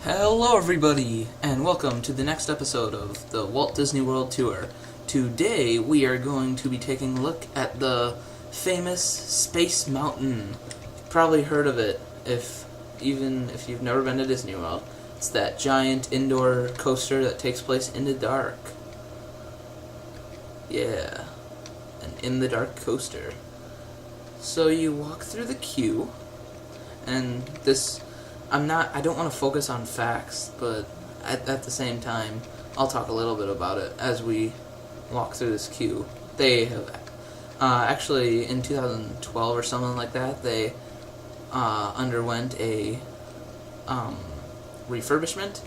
Hello everybody, and welcome to the next episode of the Walt Disney World Tour. Today we are going to be taking a look at the famous Space Mountain. You've probably heard of it, even if you've never been to Disney World. It's that giant indoor coaster that takes place in the dark. Yeah, an in-the-dark coaster. So you walk through the queue, and I don't want to focus on facts, but at the same time, I'll talk a little bit about it as we walk through this queue. They have, actually, in 2012 or something like that, they underwent a refurbishment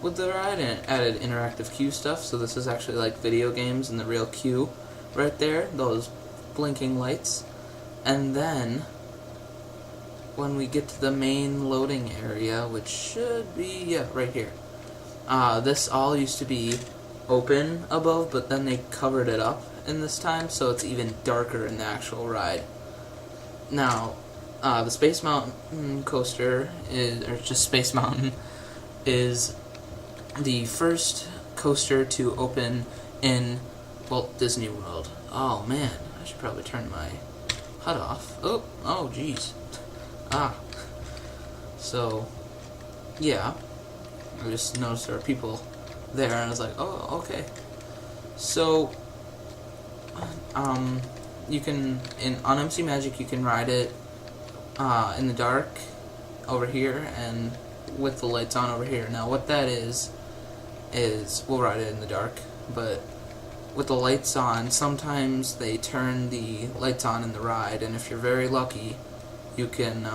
with the ride and added interactive queue stuff, so this is actually like video games in the real queue right there, those blinking lights. And then when we get to the main loading area, which should be, right here. This all used to be open above, but then they covered it up in this time, so it's even darker in the actual ride. Now, the Space Mountain coaster, or just Space Mountain, is the first coaster to open in Walt Disney World. Oh man, I should probably turn my HUD off. Oh jeez. So, yeah, I just noticed there are people there, and I was like, oh, okay. So, you can, on MC Magic, you can ride it, in the dark over here, and with the lights on over here. Now, what that is, we'll ride it in the dark, but with the lights on, sometimes they turn the lights on in the ride, and if you're very lucky, you can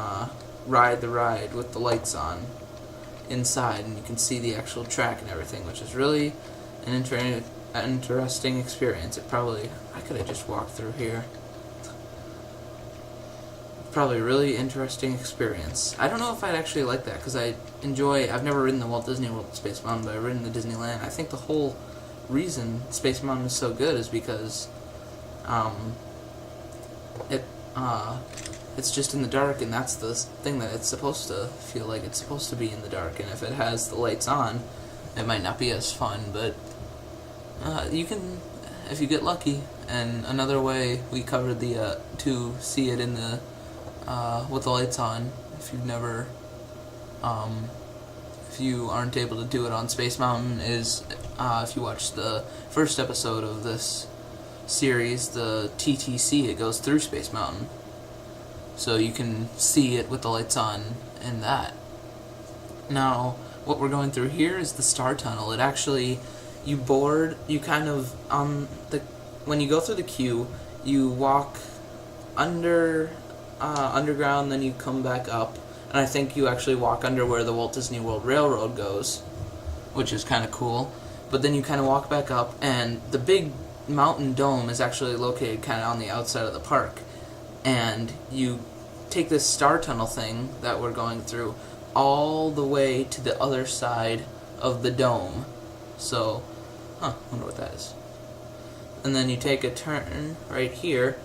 ride the ride with the lights on inside, and you can see the actual track and everything, which is really an interesting experience. I could have just walked through here. Probably a really interesting experience. I don't know if I'd actually like that, because I've never ridden the Walt Disney World Space Mountain, but I've ridden the Disneyland. I think the whole reason Space Mountain is so good is because it's just in the dark, and that's the thing that it's supposed to feel like. It's supposed to be in the dark, and if it has the lights on, it might not be as fun, but you can, if you get lucky. And another way we covered the to see it in the with the lights on, if you've never if you aren't able to do it on Space Mountain, is if you watch the first episode of this series, the TTC, it goes through Space Mountain. So you can see it with the lights on in that. Now, what we're going through here is the Star Tunnel. It actually, when you go through the queue, you walk underground, then you come back up, and I think you actually walk under where the Walt Disney World Railroad goes, which is kind of cool. But then you kind of walk back up, and the big mountain dome is actually located kind of on the outside of the park. And you take this Star Tunnel thing that we're going through all the way to the other side of the dome. So, wonder what that is. And then you take a turn right here,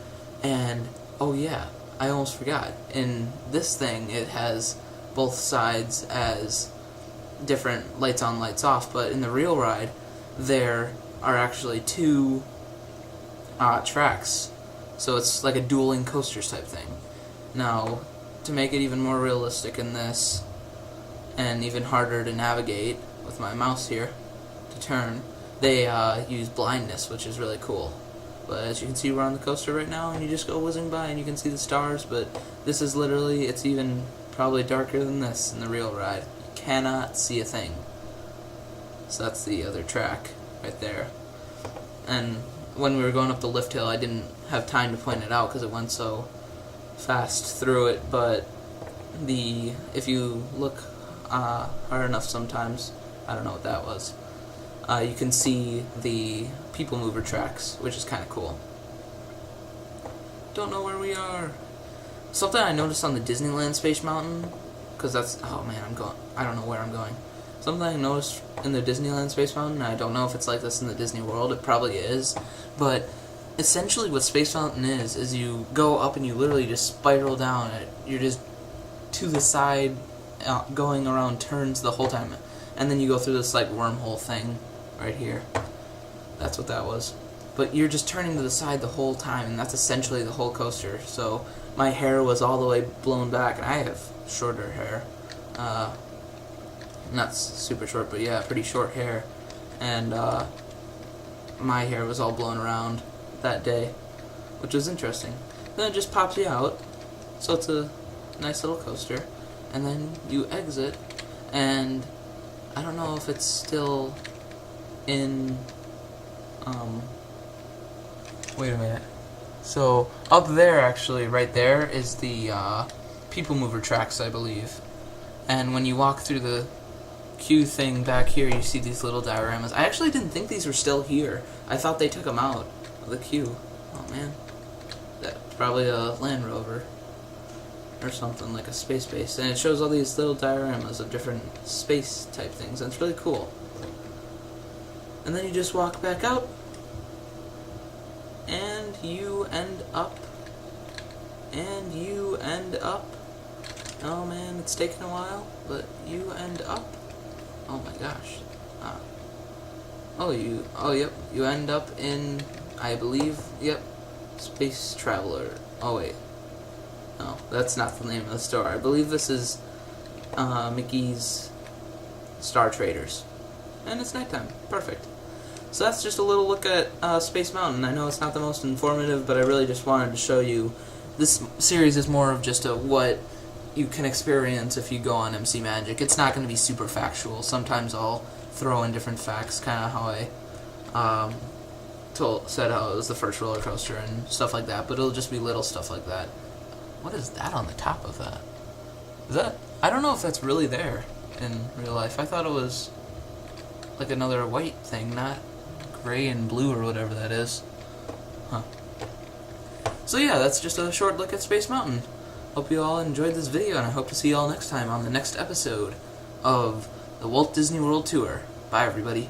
and, oh yeah, I almost forgot. In this thing, it has both sides as different lights on, lights off, but in the real ride, there are actually two tracks. So it's like a dueling coasters type thing. Now, to make it even more realistic in this, and even harder to navigate with my mouse here to turn, they use blindness, which is really cool. But as you can see, we're on the coaster right now, and you just go whizzing by, and you can see the stars, but this is literally, it's even probably darker than this in the real ride. You cannot see a thing. So that's the other track right there. And when we were going up the lift hill, I didn't have time to point it out because it went so fast through it, but if you look hard enough sometimes, I don't know what that was, you can see the People Mover tracks, which is kind of cool. Don't know where we are. Something I noticed on the Disneyland Space Mountain, because that's, oh man, I don't know where I'm going. Something I noticed in the Disneyland Space Mountain, I don't know if it's like this in the Disney World, it probably is, but essentially what Space Mountain is you go up and you literally just spiral down. You're just to the side going around turns the whole time, and then you go through this like wormhole thing right here. That's what that was. But you're just turning to the side the whole time, and that's essentially the whole coaster. So my hair was all the way blown back, and I have shorter hair. Not super short, but yeah, pretty short hair. And my hair was all blown around that day, which was interesting. Then it just pops you out, so it's a nice little coaster. And then you exit, and I don't know if it's still in, wait a minute. So, up there, actually, right there, is the People Mover tracks, I believe. And when you walk through the queue thing back here, you see these little dioramas. I actually didn't think these were still here. I thought they took them out of the queue. Oh, man. That's probably a Land Rover or something, like a space base. And it shows all these little dioramas of different space type things, and it's really cool. And then you just walk back out, and you end up, oh man, it's taken a while, but you end up, oh my gosh, yep, you end up in, I believe, yep, Space Traveler. Oh wait, no, that's not the name of the store. I believe this is Mickey's Star Traders, and it's nighttime. Perfect. So that's just a little look at Space Mountain. I know it's not the most informative, but I really just wanted to show you. This series is more of just what you can experience if you go on MC Magic. It's not going to be super factual. Sometimes I'll throw in different facts, kind of how I said how it was the first roller coaster and stuff like that, but it'll just be little stuff like that. What is that on the top of that? Is that? I don't know if that's really there in real life. I thought it was like another white thing, not gray and blue or whatever that is. Huh. So yeah, that's just a short look at Space Mountain. Hope you all enjoyed this video, and I hope to see you all next time on the next episode of the Walt Disney World Tour. Bye, everybody.